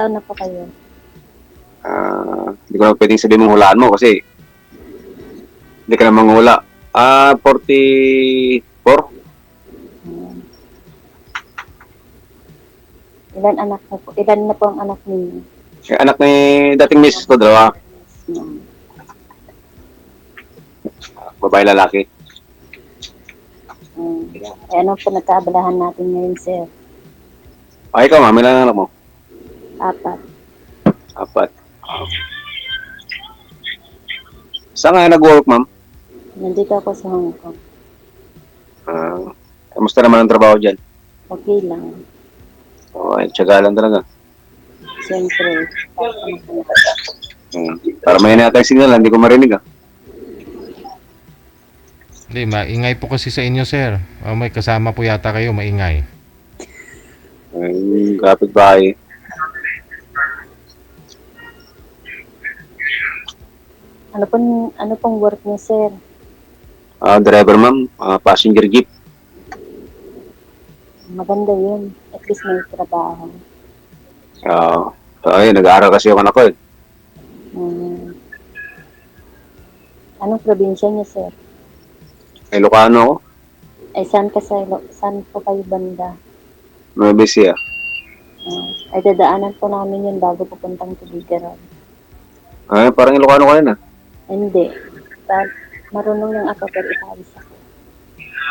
Taon na po kayo? Hindi ko na pwedeng sabihin mong hulaan mo kasi hindi ka na manghula. 44? Hmm. Ilan anak na po? Ilan na po ang anak ninyo? Yung anak ni dating misis ko, dalawa. Hmm. Babae, lalaki. Ano po nagkaabalahan natin ngayon, sir? Ikaw, ma'am, ilan ang anak mo? 4. 4. Saan nga nag-work, ma'am? Nandito ako sa Hong Kong. Kamusta naman ang trabaho dyan? Okay lang. Tiyaga lang talaga. Siyempre, Para may natang signal, hindi ko marinig Hindi, maingay po kasi sa inyo, sir. May kasama po yata kayo, maingay. Kapit bahay. ano pong work niyo, sir? Driver, ma'am. Passenger jeep. Maganda yun. At least may trabaho. Nag-aaral kasi yung anak ko eh. Anong probinsya niyo, sir? Ilocano ako. Ay, saan po kayo banda? Nueva Ecija. Ay, dadaanan po namin yun bago pupuntang Tubigaran. Parang Ilocano ka yun Hindi. Marunong lang ako pero itawis ako.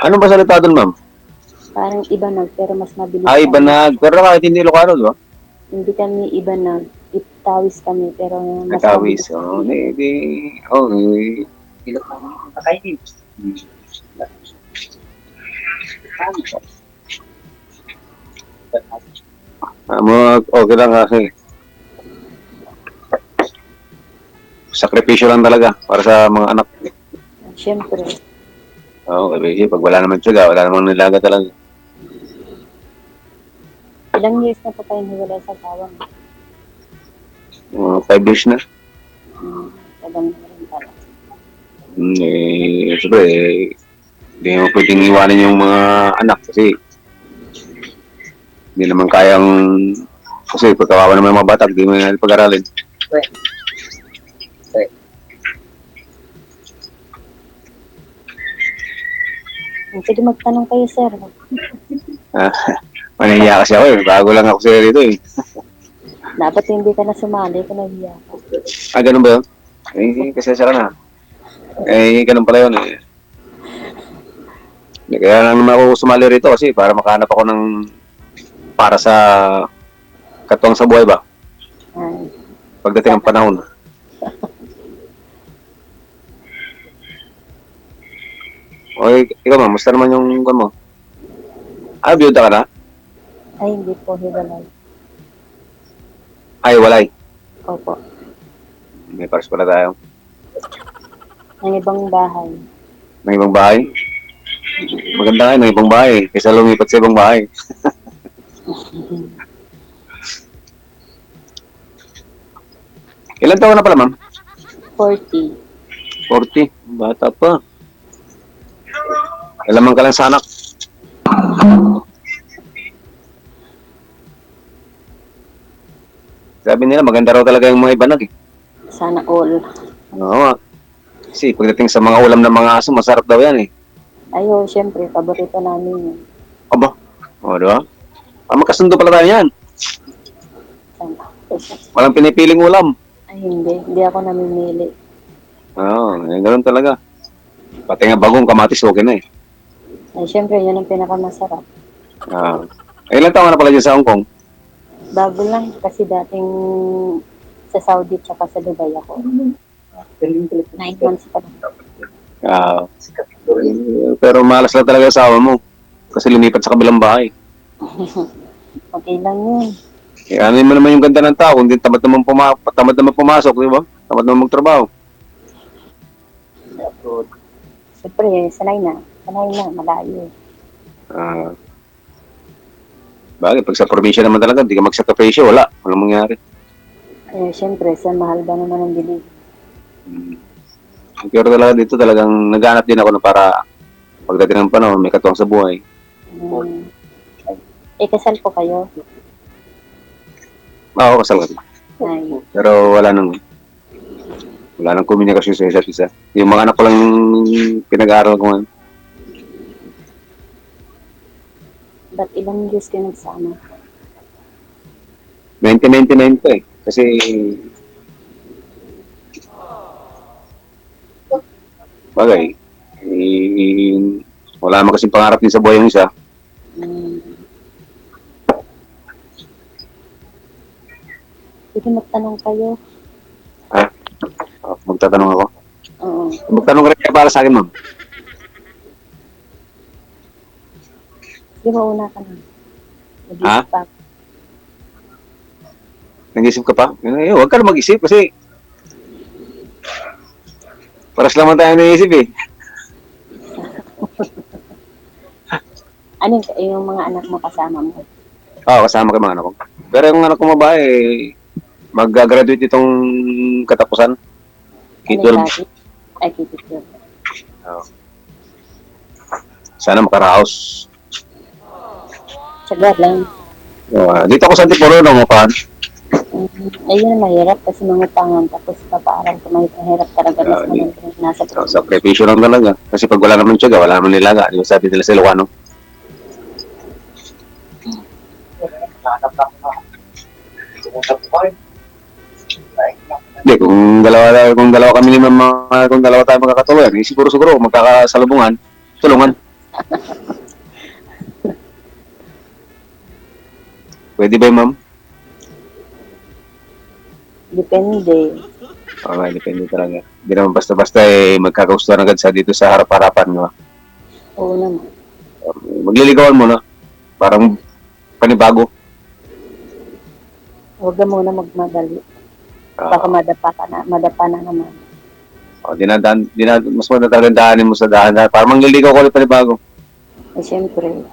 Ano ba salita doon, ma'am? Parang Ibanag pero mas mabilis. Ibanag. Pero kahit hindi Ilocano, di ba? Hindi kami Ibanag. Itawis kami pero mas Natawis. mabilis. Ilocano. Kakainin. Okay lang kasi. Sakripisyo lang talaga para sa mga anak. Siyempre. Kasi pag wala naman tiyaga, wala namang nilaga talaga. Ilang years na po kayo hiwalay sa tawang? 5 years na. Tagal na rin pala. Siyempre, hindi mo pwedeng iwanan yung mga anak kasi hindi naman kayang kasi pagkawawa naman yung mga bata, hindi mo na pag-aralin. Sige, magtanong kayo, sir. Manahiya kasi ako bago lang ako sila dito Dapat hindi ka na sumali kung nahiya ka. Ganun ba yun? Kasi ka na. Ganun pala yun Kaya lang naman ako sumali rito kasi para makahanap ako ng para sa katuwang sa buhay ba? Pagdating ng panahon. Ikaw ma'am, musta naman yung mo? Biyuda ka na? Ay, hindi po hiwalay. Walay. Opo. May pares pala tayo. Ng ibang bahay. Ng ibang bahay? Maganda nga ng ibang bahay kaysa lumipat sa ibang bahay. Ilan taon na pala, ma'am? 40. 40? Bata pa. Kailaman ka lang sa anak. Sabi nila, maganda raw talaga yung mga Ibanag Sana all. Oo. Kasi pagdating sa mga ulam ng mga aso, masarap daw yan Ayo, syempre, paborito namin yun. Aba? Diba? Magkasundo pala tayo yan. Sana. Walang pinipiling ulam. Ay, hindi. Hindi ako namimili. Ganoon talaga. Pati nga bagong kamatis, okay na Ay, syempre, yun ang pinakamasarap. Ilan taon na pala dyan sa Hong Kong? Bago lang, kasi dating sa Saudi tsaka sa Dubai ako. 9 months pa lang. Pero malas lang talaga asawa mo. Kasi lumipat sa kabilang bahay. Okay lang yun. Ano naman yung ganda ng tao, kung di tamad naman pumasok, di ba? Tamad naman magtrabaho. Siyempre, sanay na. Malayo. Bagay, pag sa probinsya naman talaga, hindi ka magsakripisyo, walang mangyari. Eh, siyempre, sa mahal ba naman ang bili? Pero talaga dito talagang naghanap din ako na para pagdating ng panahon, may katuwang sa buhay. Kasal po kayo? Oo, kasal kami. Ay, Pero wala nang komunikasyon sa isa't isa. Yung mga anak ko lang pinag-aaral ko ngayon. ba't ilang years kayo nagsama? 1999 pa eh. Kasi bagay, wala naman kasing pangarap din sa buhay yung isa. Hmm. Sige, magtanong kayo. Magtatanong ako. Oo. Magtanong ka rin kayo para sa akin, ma'am. Sige, mauna ka na. Ha? Mag-isip pa. Nag-isip ka pa? Huwag ka na mag-isip kasi paras naman tayo naisip eh. Ano yung mga anak mo kasama mo? Oo, kasama kayo mga anak ko. Pero yung anak ko babae, mag-graduate itong katapusan. Ano K-12. yung dati? Ay, K-12. Oo. Sana makaraos. Sagot lang. Dito ako sa Antipolo, nangupahan. Ayun ang mahirap kasi mangutangan tapos papaaral ko mahirap talaga mas maganda yung nasa Sa prepisyo lang talaga. Kasi pag wala naman tiyaga, wala naman nilaga. Yung sabi nila sa Ilocano. Hindi, kung dalawa kami ni mama, kung dalawa tayo magkakatuluyan, siguro magkakasalubungan, tulungan. Pwede ba ma'am? Depende. Okay, depende talaga. Hindi naman basta-basta magkakagustuhan agad sa dito sa harap-harapan nyo. Oo naman. Magliligawan muna. Parang panibago. Huwag ka muna magmadali. Baka madapa na naman. Mas maganda talaga daanin mo sa dahan. Parang mangliligaw ko ulit panibago. Eh, siyempre.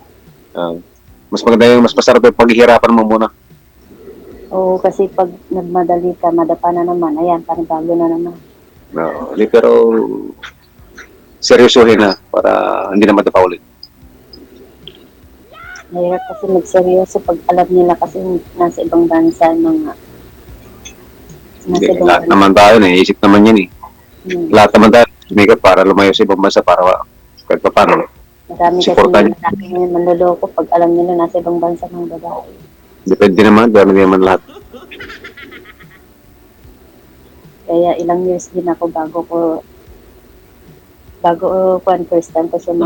Mas maganda yung mas masarap yung paghihirapan mo muna. Oo, kasi pag nagmadali ka, madapa na naman. Ayan, panibago na naman. Pero seryosohin na para hindi na madapa ulit. Mahirap kasi magseryoso pag alam nila kasi nasa ibang bansa mga Lahat naman tayo, naisip naman yan eh. Lahat naman tayo, sumikat para lumayo sa ibang bansa para kahit pa paano. Marami kasi malaki ngayon manloloko pag alam nila nasa ibang bansa ng babae. Depende naman lahat. Kaya ilang years din ako first time ko siya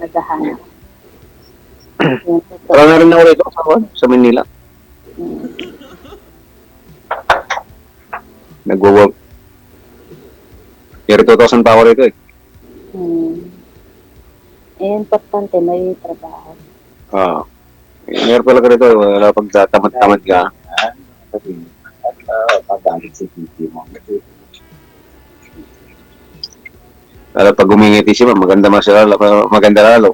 naghahanap. Pero na rin ako rito sa Manila. Nagwo-work. Year 2000 pa ako rito eh. Importante, may trabaho. Meron pala ka rito, wala pag tamad-tamad ka. Pag-alit si Titi mo. Lalo pag umingiti siya, maganda lalo.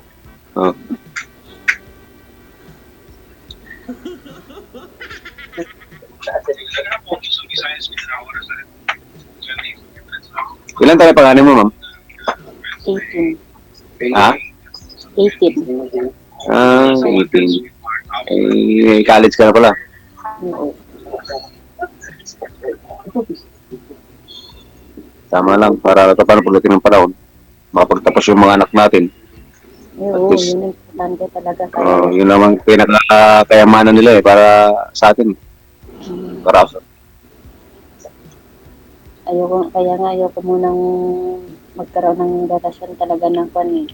Ilan tayo pangalan mo, ma'am? 18. Ha? 18. 18. College ka na pala. Oo. Tama lang, para paano pagdating ng panahon, makapagtapos yung mga anak natin. Oo, yun ang importante talaga. Yun naman pinakakayamanan nila para sa atin. Para ayoko munang magkaroon ng relasyon talaga ng kwan eh.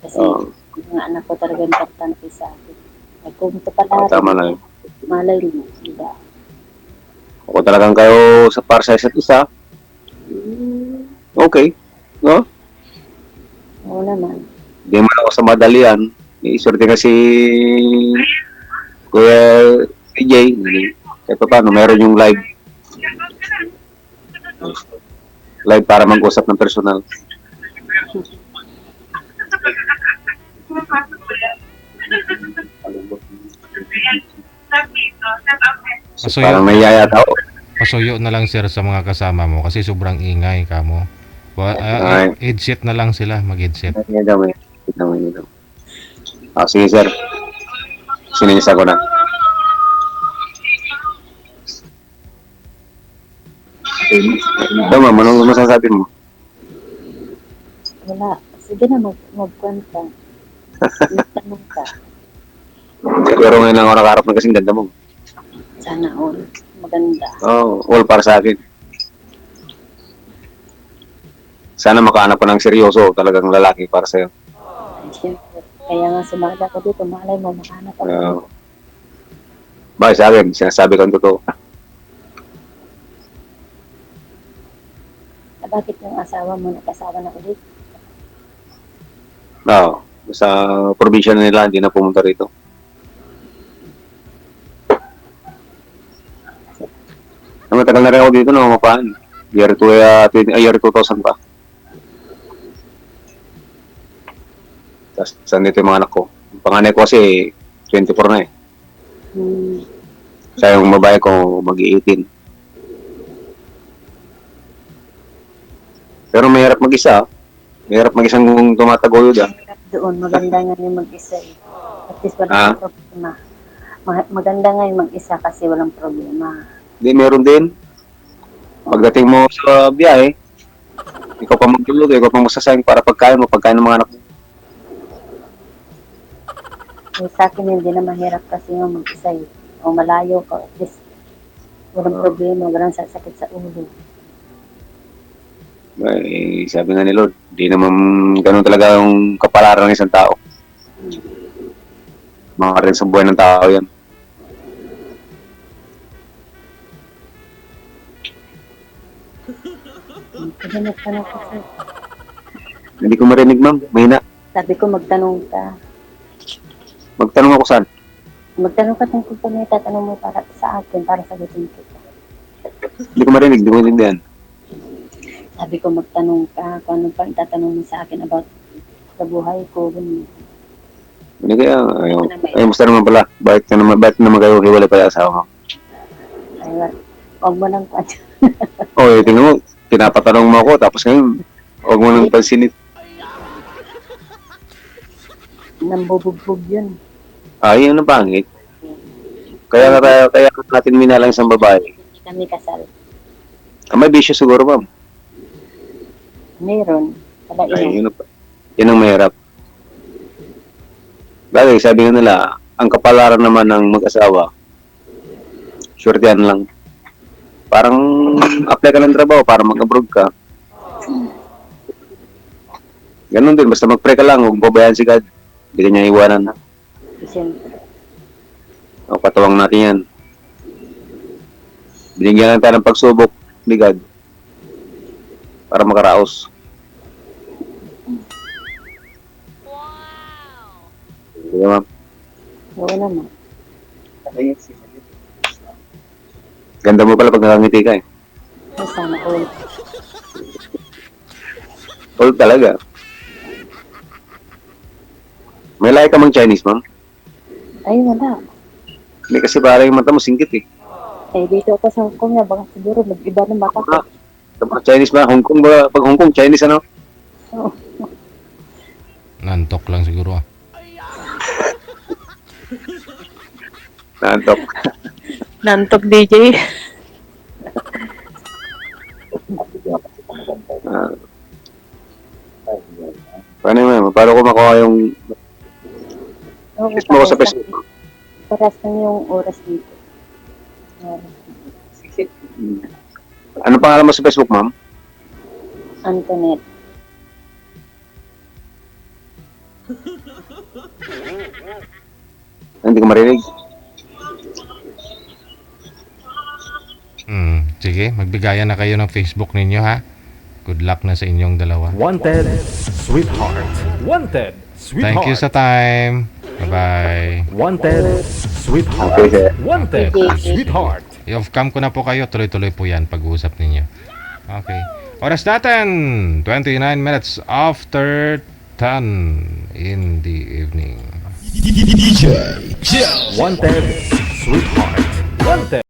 Kasi yung mga anak ko talaga importante sa akin. Ay kung ito pala tama lang. Malay mo, diba? Kung talagang kayo para sa isa't isa, okay. No? Oo naman. Hindi man ako sa madalian. Isorte nga si Kuya PJ. Kahit pa paano, meron yung live. Live para mag-usap ng personal. Parang nayaya tao. Pasuyo na lang sir sa mga kasama mo kasi sobrang ingay ka mo. Headset na lang sila, mag-headset. Sige sir. Sinigisa ko na. Ikaw ma'am, anong masasabi mo? Wala. Sige na, magkwenta. Magtanong ka. Pero ngayon lang ako nakaharap ng kasing ganda mo. Sana all. Maganda. All para sa akin. Sana makahanap ko ng seryoso, talagang lalaki para sa'yo. Ay, siyempre. Kaya nga sumala ko dito. Malay mo, makahanap ako. Bakit sa akin? Sinasabi ko ang totoo. Bakit yung asawa mo nag-asawa na ulit? Sa probinsya na nila, hindi na pumunta rito. Matagal na rin ako dito na umapaan. Year 2000 pa. Tapos saan dito yung mga anak ko. Yung panganay ko kasi 24 na eh. Sa yung babae ko mag-18. Pero mahirap mag-isa. Mahirap mag-isang tumataguyod ah. Doon, maganda nga yung mag-isa eh. At least walang problema. Maganda nga yung mag-isa kasi walang problema. Hindi, meron din. Pagdating mo sa biyahe, ikaw pa magluluto, ikaw pa magsasayang para pagkain mo, pagkain ng mga anak mo. Eh, sa akin hindi na mahirap kasi nga mag-isa eh. O malayo ka, at least walang problema, walang sasakit sa ulo. Eh, sabi nga ni Lord, di naman ganun talaga yung kapalaran ng isang tao. Mga rin sa buhay ng tao yan. Kasi magtanong ka sir. Hindi ko marinig ma'am, mahina. Sabi ko magtanong ka. Magtanong ako saan? Magtanong ka tungkol sa may tatanong mo para sa akin, para sagutin kita. Hindi ko marinig, hindi ko maintindihan. Sabi ko magtanong ka kung ano pa itatanong mo sa akin about sa buhay ko. Ganun. Hindi kaya, ay, musta naman pala? Bakit naman kayo hiwalay pala asawa mo? Ay, huwag mo nang kanya. Tingnan mo, pinapatanong mo ako, tapos ngayon, huwag mo nang pansinit. Nambubugbog yun. Ay, ano pangit? Kaya natin minalang isang babae. Hindi kami kasal. May bisyo siguro ma'am. Meron. Kala Ay, ina. yun ang mahirap. Bagay, sabi nga nila, ang kapalaran naman ng mag-asawa, swertehan lang. Parang apply ka ng trabaho para mag-abroad ka. Ganun din, basta mag-pray ka lang, huwag babayan si God. Hindi ka niya iwanan. Siyempre. Patuwang natin yan. Binigyan lang tayo ng pagsubok ni God para makaraos. Di ba, ma'am? Oo naman. Ganda mo pala pag nakangiti ka eh. Ay, sana all. All talaga. May lahi ka mang Chinese, ma'am? Ay, wala. Hindi kasi parang yung mata mo singkit eh. Eh, dito ako sa Hong Kong na, baka siguro mag-iba ng mata ko. Kapag Chinese ba? Hong Kong ba? Pag Hong Kong, Chinese ano? Oo. Nantok lang siguro ah. Nantok. Nantok DJ. Paano yun, ma'am? Paano ko makuha yung Oo, text mo ko sa Facebook? paras lang yung oras dito. Ano pangalan mo sa Facebook, ma'am? Antoinette. Hindi ko marinig. Sige, magbigayan na kayo ng Facebook ninyo ha. Good luck na sa inyong dalawa. Wanted, sweetheart. Wanted, sweetheart. Thank you sa time. Bye-bye. Wanted, sweetheart. Okay, sir. Wanted, Okay. sweetheart. I-off-cam ko na po kayo. Tuloy-tuloy po yan pag-uusap ninyo. Okay. Oras natin, 29 minutes after 10 in the evening. Wanted, sweetheart. Wanted.